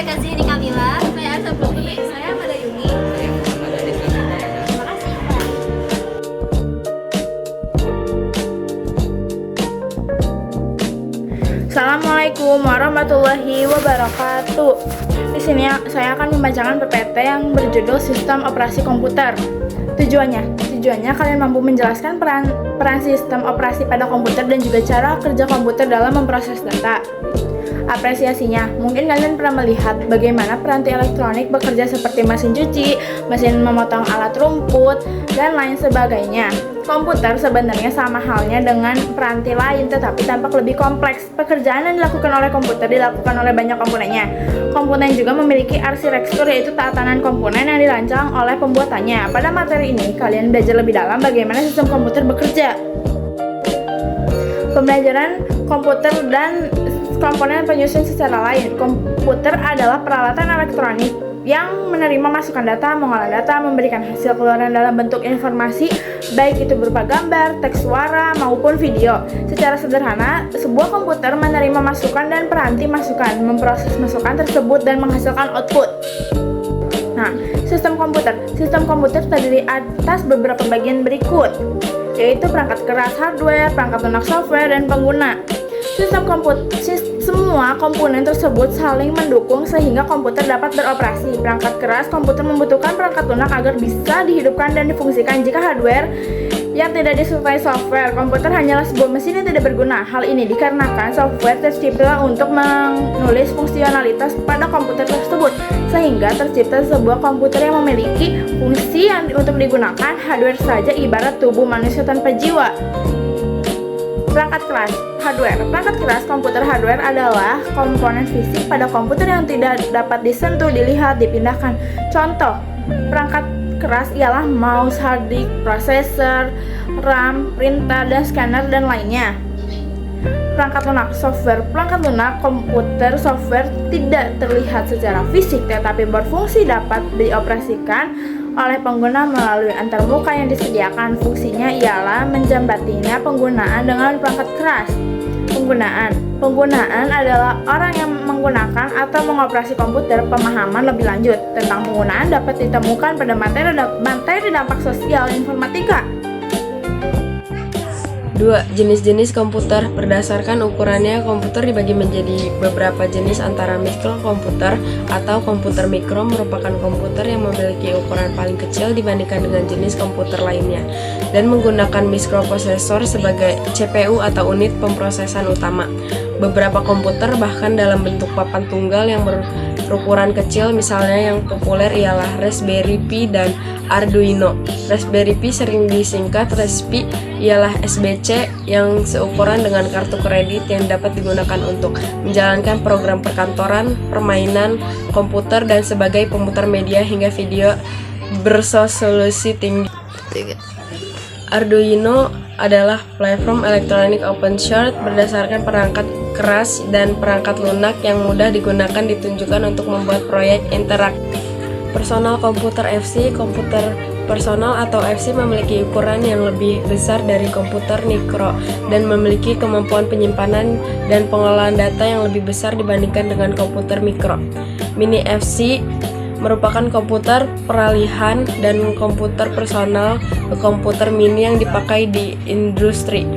saya Kazini Kamila. Saya Arsa Putri. Saya Mada Yuni. Terima kasih, Pak. Assalamualaikum warahmatullahi wabarakatuh. Di sini saya akan membacakan PPT yang berjudul Sistem Operasi Komputer. Tujuannya kalian mampu menjelaskan peran sistem operasi pada komputer dan juga cara kerja komputer dalam memproses data. Apresiasinya, mungkin kalian pernah melihat bagaimana peranti elektronik bekerja seperti mesin cuci, mesin memotong alat rumput, dan lain sebagainya. Komputer sebenarnya sama halnya dengan peranti lain, tetapi tampak lebih kompleks. Pekerjaan yang dilakukan oleh komputer dilakukan oleh banyak komponennya. Komponen juga memiliki arsitektur, yaitu tatanan komponen yang dirancang oleh pembuatannya. Pada materi ini, kalian belajar lebih dalam bagaimana sistem komputer bekerja. Pembelajaran komputer dan komponen penyusun secara lain. Komputer adalah peralatan elektronik yang menerima masukan data, mengolah data, memberikan hasil keluaran dalam bentuk informasi, baik itu berupa gambar, teks, suara, maupun video. Secara sederhana, sebuah komputer menerima masukan dan peranti masukan, memproses masukan tersebut dan menghasilkan output. Nah, sistem komputer terdiri atas beberapa bagian berikut, yaitu perangkat keras hardware, perangkat lunak software, dan pengguna. Semua komponen tersebut saling mendukung sehingga komputer dapat beroperasi. Perangkat keras komputer membutuhkan perangkat lunak agar bisa dihidupkan dan difungsikan. Jika hardware yang tidak disertai software, komputer hanyalah sebuah mesin yang tidak berguna. Hal ini dikarenakan software tercipta untuk menulis fungsionalitas pada komputer tersebut, sehingga tercipta sebuah komputer yang memiliki fungsi yang untuk digunakan. Hardware saja ibarat tubuh manusia tanpa jiwa. Perangkat keras hardware. Perangkat keras komputer hardware adalah komponen fisik pada komputer yang tidak dapat disentuh, dilihat, dipindahkan. Contoh perangkat keras ialah mouse, hard disk, prosesor, RAM, printer, dan scanner, dan lainnya. Perangkat lunak software. Perangkat lunak komputer software tidak terlihat secara fisik tetapi berfungsi, dapat dioperasikan oleh pengguna melalui antarmuka yang disediakan. Fungsinya ialah menjembatinya penggunaan dengan perangkat keras. Penggunaan adalah orang yang menggunakan atau mengoperasi komputer. Pemahaman lebih lanjut tentang penggunaan dapat ditemukan pada materi dampak sosial informatika. 2. Jenis-jenis komputer. Berdasarkan ukurannya, komputer dibagi menjadi beberapa jenis, antara mikrokomputer atau komputer mikro merupakan komputer yang memiliki ukuran paling kecil dibandingkan dengan jenis komputer lainnya dan menggunakan mikroprosesor sebagai CPU atau unit pemrosesan utama. Beberapa komputer bahkan dalam bentuk papan tunggal yang berukuran kecil, misalnya yang populer ialah Raspberry Pi dan Arduino. Raspberry Pi sering disingkat RASPI, ialah SBC yang seukuran dengan kartu kredit yang dapat digunakan untuk menjalankan program perkantoran, permainan komputer, dan sebagai pemutar media hingga video beresolusi tinggi. Arduino adalah platform elektronik open source berdasarkan perangkat keras dan perangkat lunak yang mudah digunakan ditunjukkan untuk membuat proyek interaktif. Personal komputer FC. Komputer personal atau FC memiliki ukuran yang lebih besar dari komputer mikro dan memiliki kemampuan penyimpanan dan pengolahan data yang lebih besar dibandingkan dengan komputer mikro. Mini FC merupakan komputer peralihan dan komputer personal ke komputer mini yang dipakai di industri.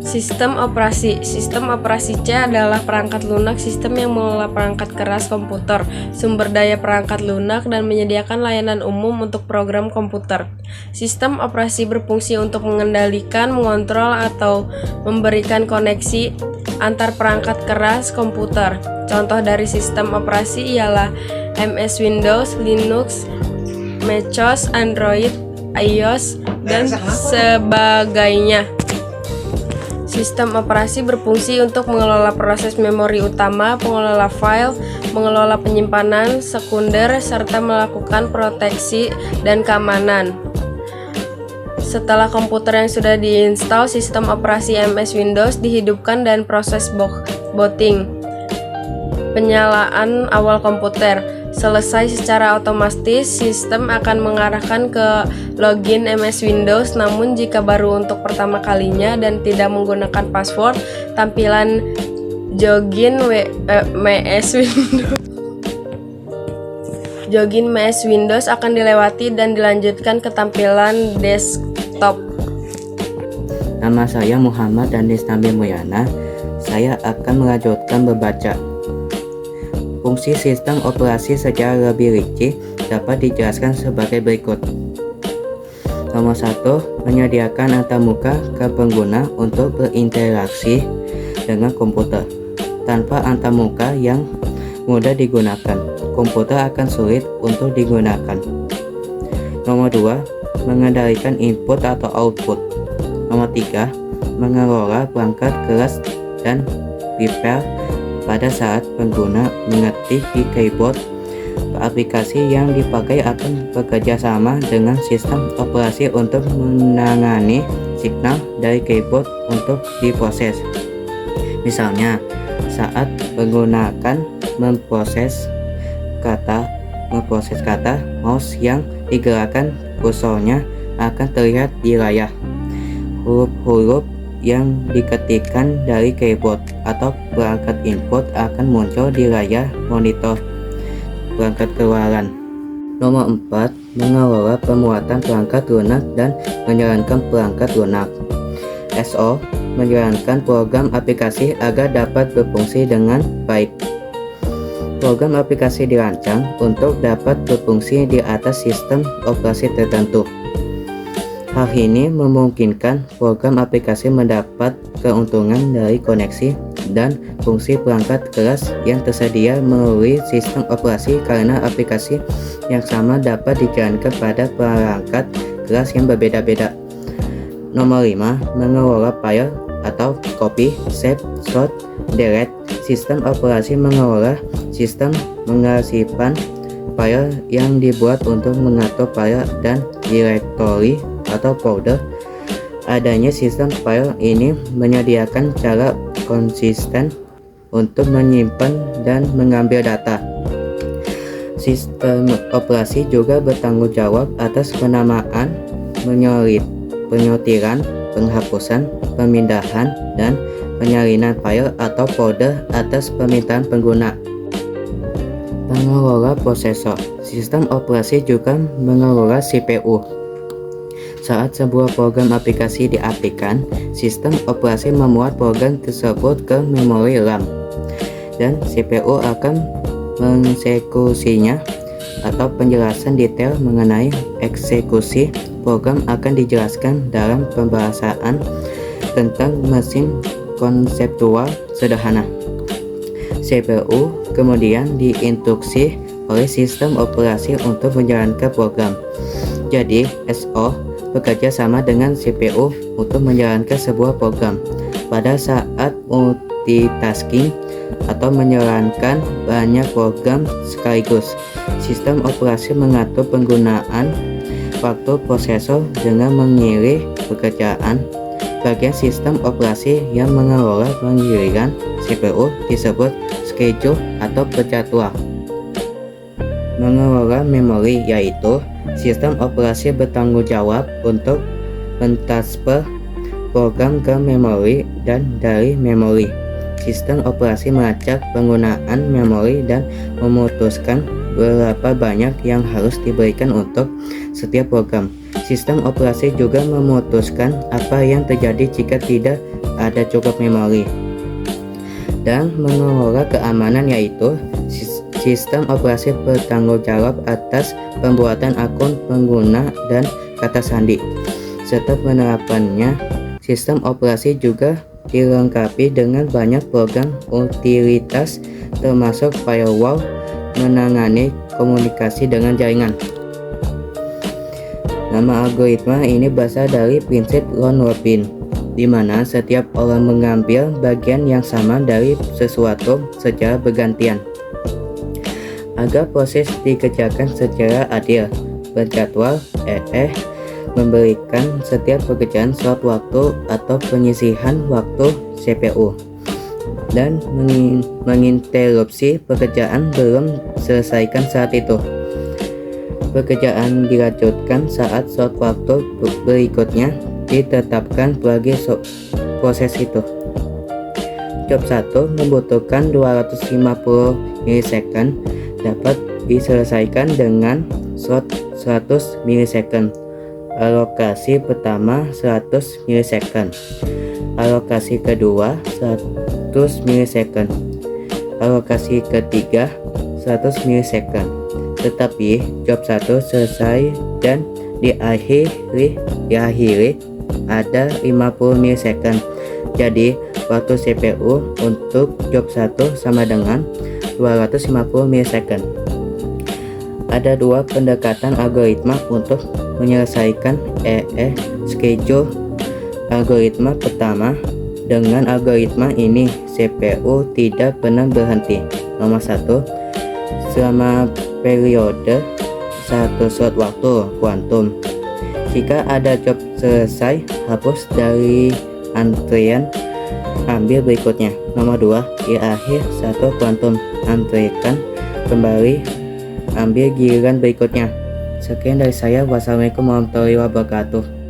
Sistem operasi. Sistem operasi C adalah perangkat lunak sistem yang mengelola perangkat keras komputer, sumber daya perangkat lunak, dan menyediakan layanan umum untuk program komputer. Sistem operasi berfungsi untuk mengendalikan, mengontrol, atau memberikan koneksi antar perangkat keras komputer. Contoh dari sistem operasi ialah MS Windows, Linux, MacOS, Android, iOS, dan sebagainya. Sistem operasi berfungsi untuk mengelola proses memori utama, mengelola file, mengelola penyimpanan sekunder, serta melakukan proteksi dan keamanan. Setelah komputer yang sudah diinstal sistem operasi MS Windows dihidupkan dan proses booting, penyalaan awal komputer selesai secara otomatis, sistem akan mengarahkan ke login MS Windows. Namun jika baru untuk pertama kalinya dan tidak menggunakan password, tampilan login MS Windows Login MS Windows akan dilewati dan dilanjutkan ke tampilan desktop. Nama saya Muhammad Danis Nabi Mulyana. Saya akan melanjutkan membaca. Fungsi sistem operasi secara lebih rinci dapat dijelaskan sebagai berikut. Nomor 1, menyediakan antarmuka ke pengguna untuk berinteraksi dengan komputer. Tanpa antarmuka yang mudah digunakan, komputer akan sulit untuk digunakan. Nomor 2, mengendalikan input atau output. Nomor 3, mengelola perangkat keras dan prepare pada saat pengguna mengetik di keyboard. Aplikasi yang dipakai akan bekerja sama dengan sistem operasi untuk menangani signal dari keyboard untuk diproses. Misalnya, saat menggunakan memproses kata, mouse yang digerakkan kursornya akan terlihat di layar. Huruf-huruf yang diketikkan dari keyboard atau perangkat input akan muncul di layar monitor perangkat keluaran. Nomor 4, mengelola pemuatan perangkat lunak dan menjalankan perangkat lunak. SO, menjalankan program aplikasi agar dapat berfungsi dengan baik. Program aplikasi dirancang untuk dapat berfungsi di atas sistem operasi tertentu. Hal ini memungkinkan program aplikasi mendapat keuntungan dari koneksi dan fungsi perangkat keras yang tersedia melalui sistem operasi karena aplikasi yang sama dapat dijalankan pada perangkat keras yang berbeda-beda. Nomor 5, mengelola file atau copy, save, sort, delete. Sistem operasi mengelola sistem mengarsipkan file yang dibuat untuk mengatur file dan directory atau folder. Adanya sistem file ini menyediakan cara konsisten untuk menyimpan dan mengambil data. Sistem operasi juga bertanggung jawab atas penamaan, penyortiran, penghapusan, pemindahan, dan penyalinan file atau folder atas permintaan pengguna. Pengelola prosesor. Sistem operasi juga mengelola CPU. Saat sebuah program aplikasi diaplikasikan, sistem operasi memuat program tersebut ke memori RAM, dan CPU akan mengeksekusinya. Atau penjelasan detail mengenai eksekusi program akan dijelaskan dalam pembahasan tentang mesin konseptual sederhana. CPU kemudian diinstruksi oleh sistem operasi untuk menjalankan program. Jadi, SO bekerja sama dengan CPU untuk menjalankan sebuah program. Pada saat multitasking atau menjalankan banyak program sekaligus, sistem operasi mengatur penggunaan waktu prosesor dengan mengiring pekerjaan. Bagian sistem operasi yang mengelola pengiriman CPU disebut schedule atau penjadwal. Mengelola memori, yaitu sistem operasi bertanggung jawab untuk mentransfer program ke memori dan dari memori. Sistem operasi melacak penggunaan memori dan memutuskan berapa banyak yang harus diberikan untuk setiap program. Sistem operasi juga memutuskan apa yang terjadi jika tidak ada cukup memori. Dan mengelola keamanan, yaitu sistem operasi bertanggung jawab atas pembuatan akun pengguna dan kata sandi, serta penerapannya. Sistem operasi juga dilengkapi dengan banyak program utilitas termasuk firewall, menangani komunikasi dengan jaringan. Nama algoritma ini berasal dari prinsip round robin, di mana setiap orang mengambil bagian yang sama dari sesuatu secara bergantian. Agar proses dikerjakan secara adil, berjadwal, memberikan setiap pekerjaan slot waktu atau penyisihan waktu CPU, dan menginterupsi pekerjaan belum selesaikan saat itu. Pekerjaan dilanjutkan saat slot waktu berikutnya ditetapkan bagi proses itu. Job 1 membutuhkan 250 milisekund, dapat diselesaikan dengan slot 100 ms. Alokasi pertama 100 ms. Alokasi kedua 100 ms. Alokasi ketiga 100 ms. Tetapi job 1 selesai dan diakhiri ada 50 ms. Jadi waktu CPU untuk job 1 sama dengan 250 ms. Ada dua pendekatan algoritma untuk menyelesaikan schedule. Algoritma pertama, dengan algoritma ini CPU tidak pernah berhenti. Nomor 1, selama periode 1 slot waktu kuantum. Jika ada job selesai, hapus dari antrian, ambil berikutnya. Nomor 2, di akhir 1 kuantum, antrikan kembali, ambil giliran berikutnya. Sekian dari saya. Wassalamualaikum warahmatullahi wabarakatuh.